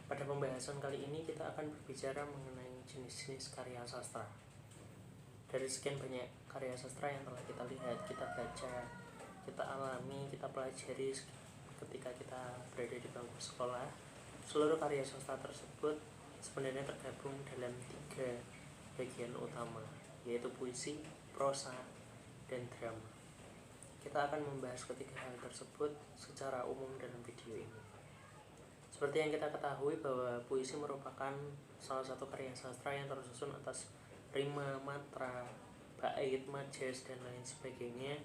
Pada pembahasan kali ini kita akan berbicara mengenai jenis-jenis karya sastra. Dari sekian banyak karya sastra yang telah kita lihat, kita baca, kita alami, kita pelajari ketika kita berada di bangku sekolah, seluruh karya sastra tersebut sebenarnya tergabung dalam 3 bagian utama, yaitu puisi, prosa, dan drama. Kita akan membahas ketiga hal tersebut secara umum dalam video ini. Seperti yang kita ketahui bahwa puisi merupakan salah satu karya sastra yang tersusun atas rima, matra, bait, majas, dan lain sebagainya,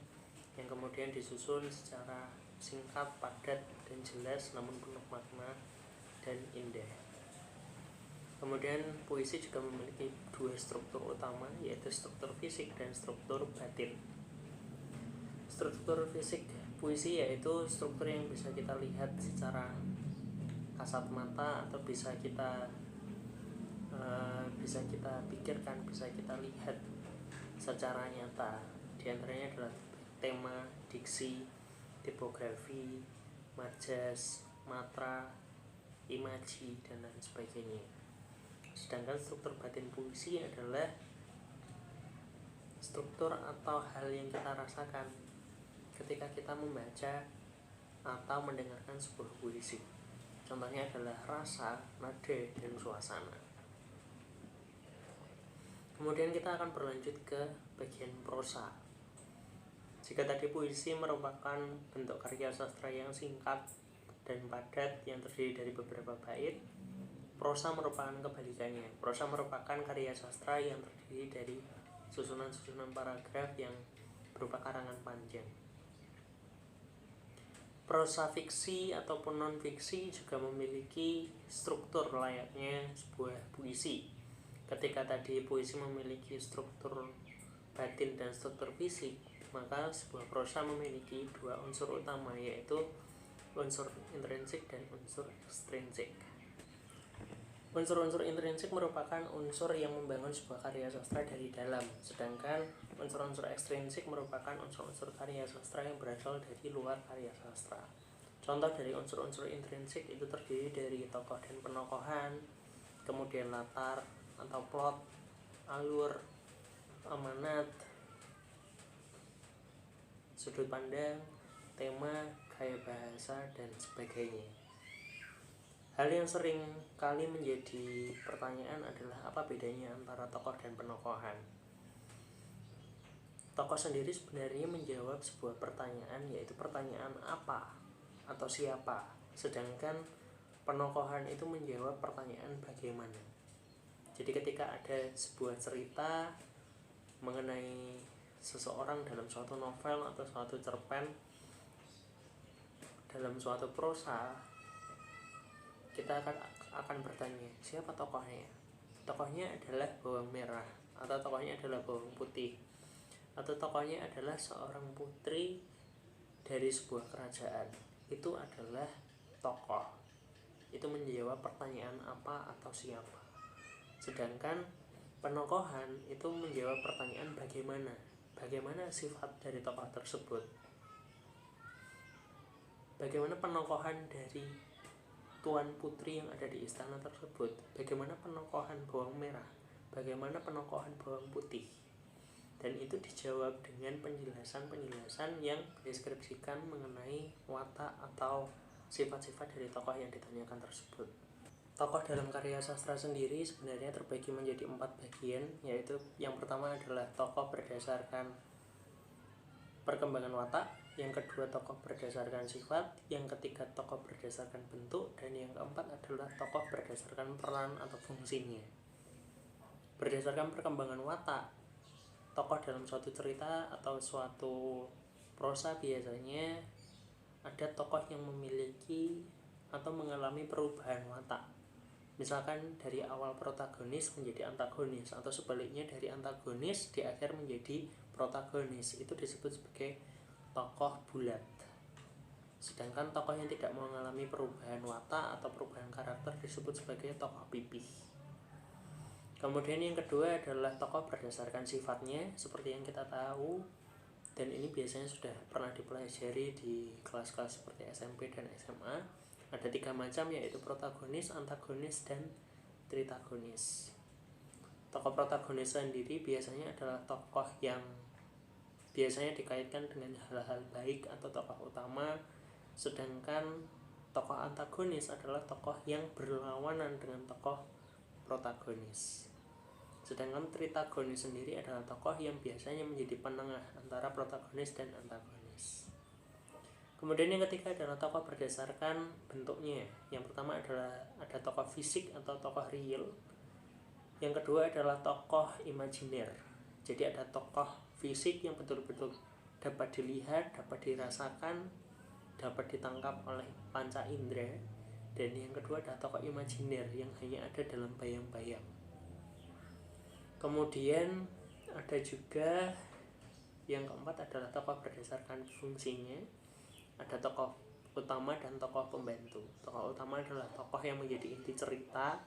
yang kemudian disusun secara singkat, padat, dan jelas, namun penuh makna dan indah. Kemudian puisi juga memiliki 2 struktur utama, yaitu struktur fisik dan struktur batin. Struktur fisik puisi yaitu struktur yang bisa kita lihat secara kasat mata atau bisa kita pikirkan, bisa kita lihat secara nyata. Di antaranya adalah tema, diksi, tipografi, majas, matra, imaji, dan lain sebagainya. Sedangkan struktur batin puisi adalah struktur atau hal yang kita rasakan ketika kita membaca atau mendengarkan sebuah puisi. Contohnya adalah rasa, nada, dan suasana. Kemudian kita akan berlanjut ke bagian prosa. Jika tadi puisi merupakan bentuk karya sastra yang singkat dan padat yang terdiri dari beberapa bait, prosa merupakan kebalikannya. Prosa merupakan karya sastra yang terdiri dari susunan-susunan paragraf yang berupa karangan panjang. Prosa fiksi ataupun non-fiksi juga memiliki struktur layaknya sebuah puisi. Ketika tadi puisi memiliki struktur batin dan struktur fisik, maka sebuah prosa memiliki 2 unsur utama, yaitu unsur intrinsik dan unsur ekstrinsik. Unsur-unsur intrinsik merupakan unsur yang membangun sebuah karya sastra dari dalam, sedangkan unsur-unsur ekstrinsik merupakan unsur-unsur karya sastra yang berasal dari luar karya sastra. Contoh dari unsur-unsur intrinsik itu terdiri dari tokoh dan penokohan, kemudian latar atau plot, alur, amanat, sudut pandang, tema, gaya bahasa, dan sebagainya. Hal yang sering kali menjadi pertanyaan adalah apa bedanya antara tokoh dan penokohan. Tokoh sendiri sebenarnya menjawab sebuah pertanyaan, yaitu pertanyaan apa atau siapa, sedangkan penokohan itu menjawab pertanyaan bagaimana. Jadi ketika ada sebuah cerita mengenai seseorang dalam suatu novel atau suatu cerpen, dalam suatu prosa, kita akan bertanya, siapa tokohnya? Tokohnya adalah bawang merah, atau tokohnya adalah bawang putih, atau tokohnya adalah seorang putri dari sebuah kerajaan. Itu adalah tokoh. Itu menjawab pertanyaan apa atau siapa. Sedangkan penokohan itu menjawab pertanyaan bagaimana. Bagaimana sifat dari tokoh tersebut? Bagaimana penokohan dari Tuan Putri yang ada di istana tersebut? Bagaimana penokohan bawang merah? Bagaimana penokohan bawang putih? Dan itu dijawab dengan penjelasan-penjelasan yang deskripsikan mengenai watak atau sifat-sifat dari tokoh yang ditanyakan tersebut. Tokoh dalam karya sastra sendiri sebenarnya terbagi menjadi 4 bagian, yaitu yang pertama adalah tokoh berdasarkan perkembangan watak, yang kedua tokoh berdasarkan sifat, yang ketiga tokoh berdasarkan bentuk, dan yang keempat adalah tokoh berdasarkan peran atau fungsinya. Berdasarkan perkembangan watak, tokoh dalam suatu cerita atau suatu prosa biasanya ada tokoh yang memiliki atau mengalami perubahan watak. Misalkan dari awal protagonis menjadi antagonis, atau sebaliknya dari antagonis di akhir menjadi protagonis. Itu disebut sebagai tokoh bulat. Sedangkan tokoh yang tidak mengalami perubahan watak atau perubahan karakter disebut sebagai tokoh pipih. Kemudian yang kedua adalah tokoh berdasarkan sifatnya, seperti yang kita tahu, dan ini biasanya sudah pernah dipelajari di kelas-kelas seperti SMP dan SMA. Ada 3 macam, yaitu protagonis, antagonis, dan tritagonis. Tokoh protagonis sendiri biasanya adalah tokoh yang biasanya dikaitkan dengan hal-hal baik atau tokoh utama, sedangkan tokoh antagonis adalah tokoh yang berlawanan dengan tokoh protagonis. Sedangkan tritagonis sendiri adalah tokoh yang biasanya menjadi penengah antara protagonis dan antagonis. Kemudian yang ketiga adalah tokoh berdasarkan bentuknya. Yang pertama adalah ada tokoh fisik atau tokoh real. Yang kedua adalah tokoh imajiner. Jadi ada tokoh fisik yang betul-betul dapat dilihat, dapat dirasakan, dapat ditangkap oleh panca indera. Dan yang kedua adalah tokoh imajiner yang hanya ada dalam bayang-bayang. Kemudian ada juga yang keempat adalah tokoh berdasarkan fungsinya. Ada tokoh utama dan tokoh pembantu. Tokoh utama adalah tokoh yang menjadi inti cerita,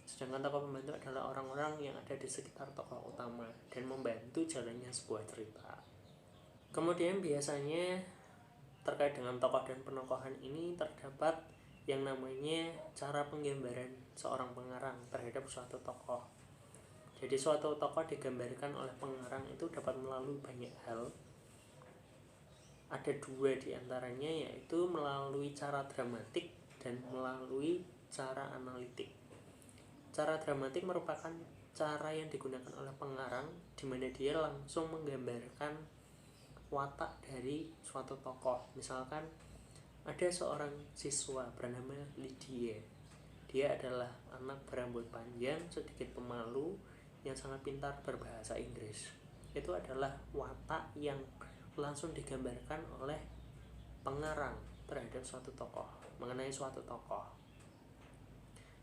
sedangkan tokoh pembantu adalah orang-orang yang ada di sekitar tokoh utama dan membantu jalannya sebuah cerita. Kemudian biasanya terkait dengan tokoh dan penokohan ini terdapat yang namanya cara penggambaran seorang pengarang terhadap suatu tokoh. Jadi suatu tokoh digambarkan oleh pengarang itu dapat melalui banyak hal. Ada 2 diantaranya, yaitu melalui cara dramatik dan melalui cara analitik. Cara dramatik merupakan cara yang digunakan oleh pengarang di mana dia langsung menggambarkan watak dari suatu tokoh. Misalkan ada seorang siswa bernama Lydia. Dia adalah anak berambut panjang, sedikit pemalu, yang sangat pintar berbahasa Inggris. Itu adalah watak yang langsung digambarkan oleh pengarang terhadap suatu tokoh, mengenai suatu tokoh.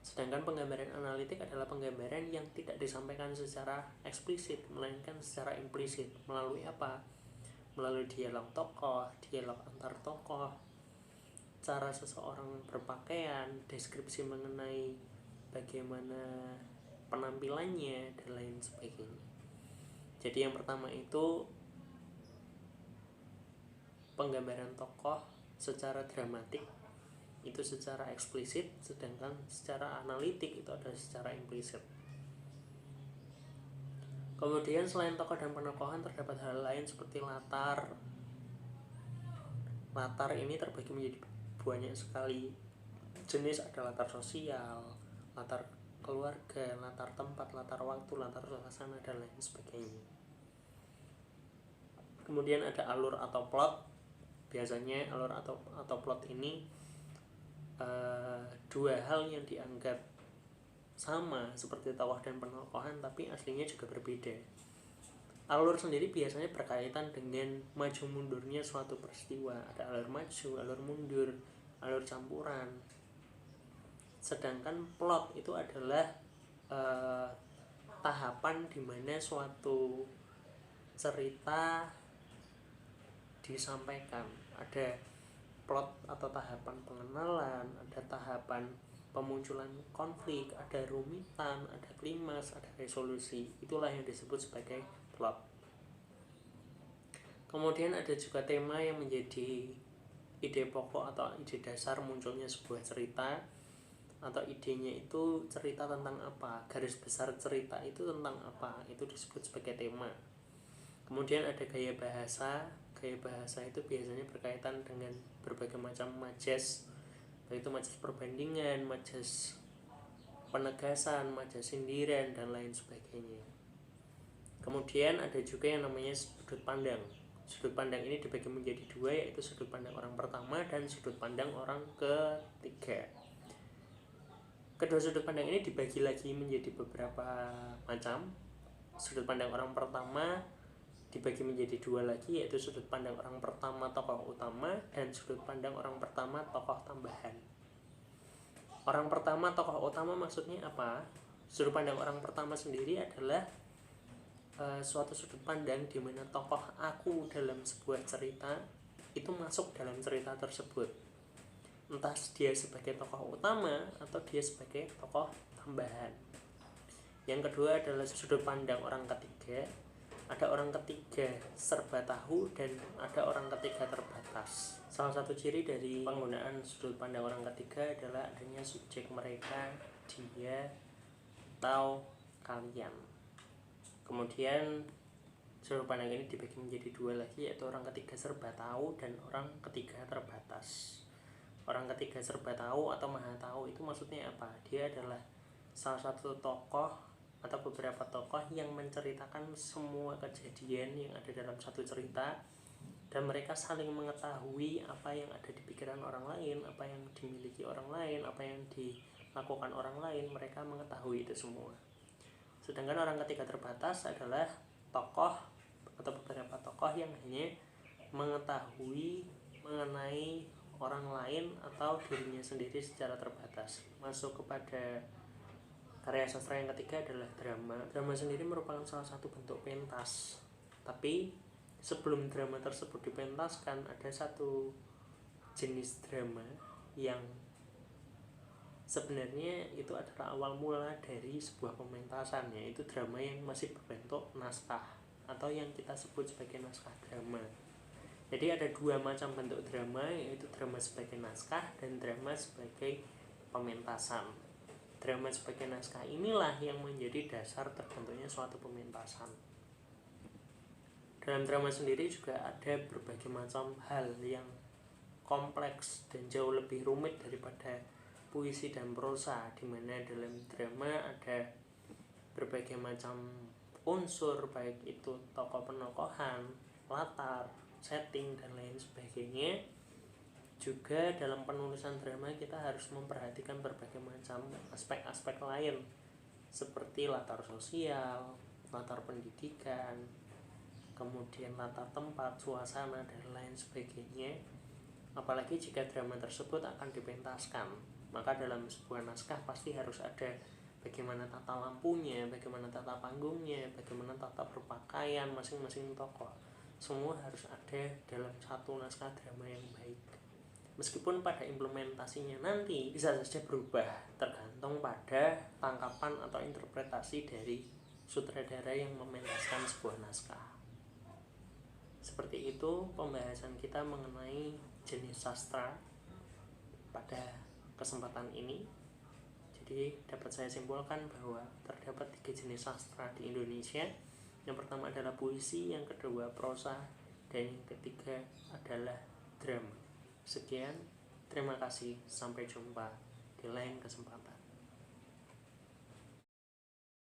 Sedangkan penggambaran analitik adalah penggambaran yang tidak disampaikan secara eksplisit, melainkan secara implisit. Melalui apa? Melalui dialog tokoh, dialog antar tokoh, cara seseorang berpakaian, deskripsi mengenai bagaimana penampilannya, dan lain sebagainya. Jadi yang pertama itu penggambaran tokoh secara dramatik itu secara eksplisit, sedangkan secara analitik itu adalah secara implisit. Kemudian selain tokoh dan penokohan terdapat hal lain seperti latar. Latar ini terbagi menjadi banyak sekali jenis. Ada latar sosial, latar keluarga, latar tempat, latar waktu, latar suasana, dan lain sebagainya. Kemudian ada alur atau plot. Biasanya alur atau plot ini 2 hal yang dianggap sama seperti tokoh dan penokohan, tapi aslinya juga berbeda. Alur sendiri biasanya berkaitan dengan maju mundurnya suatu peristiwa. Ada alur maju, alur mundur, alur campuran. Sedangkan plot itu adalah tahapan di mana suatu cerita disampaikan. Ada plot atau tahapan pengenalan, ada tahapan pemunculan konflik, ada rumitan, ada klimaks, ada resolusi. Itulah yang disebut sebagai plot. Kemudian ada juga tema yang menjadi ide pokok atau ide dasar munculnya sebuah cerita, atau idenya itu cerita tentang apa, garis besar cerita itu tentang apa, itu disebut sebagai tema. Kemudian ada gaya bahasa. Gaya bahasa itu biasanya berkaitan dengan berbagai macam majas, baik itu majas perbandingan, majas penegasan, majas sindiran, dan lain sebagainya. Kemudian ada juga yang namanya sudut pandang. Sudut pandang ini dibagi menjadi 2, yaitu sudut pandang orang pertama dan sudut pandang orang ketiga. Kedua sudut pandang ini dibagi lagi menjadi beberapa macam. Sudut pandang orang pertama dibagi menjadi 2 lagi, yaitu sudut pandang orang pertama tokoh utama dan sudut pandang orang pertama tokoh tambahan. Orang pertama tokoh utama maksudnya apa? Sudut pandang orang pertama sendiri adalah suatu sudut pandang di mana tokoh aku dalam sebuah cerita itu masuk dalam cerita tersebut, entah dia sebagai tokoh utama atau dia sebagai tokoh tambahan. Yang kedua adalah sudut pandang orang ketiga. ada orang ketiga serba tahu, dan ada orang ketiga terbatas. Salah satu ciri dari penggunaan sudut pandang orang ketiga adalah adanya subjek mereka, dia, atau kalian. Kemudian sudut pandang ini dibagi menjadi dua lagi, yaitu orang ketiga serba tahu dan orang ketiga terbatas. Orang ketiga serba tahu atau maha tahu itu maksudnya apa? Dia adalah salah satu tokoh atau beberapa tokoh yang menceritakan semua kejadian yang ada dalam satu cerita, dan mereka saling mengetahui apa yang ada di pikiran orang lain, apa yang dimiliki orang lain, apa yang dilakukan orang lain. Mereka mengetahui itu semua. Sedangkan orang ketiga terbatas adalah tokoh atau beberapa tokoh yang hanya mengetahui mengenai orang lain atau dirinya sendiri secara terbatas. Masuk kepada karya sastra yang ketiga adalah drama. Drama sendiri merupakan salah satu bentuk pentas. Tapi sebelum drama tersebut dipentaskan, ada satu jenis drama yang sebenarnya itu adalah awal mula dari sebuah pementasan, yaitu drama yang masih berbentuk naskah atau yang kita sebut sebagai naskah drama. Jadi ada dua macam bentuk drama, yaitu drama sebagai naskah dan drama sebagai pementasan. Drama sebagai naskah inilah yang menjadi dasar terbentuknya suatu pementasan. Dalam drama sendiri juga ada berbagai macam hal yang kompleks dan jauh lebih rumit daripada puisi dan prosa, di mana dalam drama ada berbagai macam unsur, baik itu tokoh penokohan, latar, setting, dan lain sebagainya. Juga dalam penulisan drama kita harus memperhatikan berbagai macam aspek-aspek lain, seperti latar sosial, latar pendidikan, kemudian latar tempat, suasana, dan lain sebagainya. Apalagi jika drama tersebut akan dipentaskan, maka dalam sebuah naskah pasti harus ada bagaimana tata lampunya, bagaimana tata panggungnya, bagaimana tata berpakaian masing-masing tokoh. Semua harus ada dalam satu naskah drama yang baik. Meskipun pada implementasinya nanti bisa saja berubah tergantung pada tangkapan atau interpretasi dari sutradara yang mementaskan sebuah naskah. Seperti itu pembahasan kita mengenai jenis sastra pada kesempatan ini. Jadi dapat saya simpulkan bahwa terdapat 3 jenis sastra di Indonesia. Yang pertama adalah puisi, yang kedua prosa, dan yang ketiga adalah drama. Sekian, terima kasih, sampai jumpa di lain kesempatan.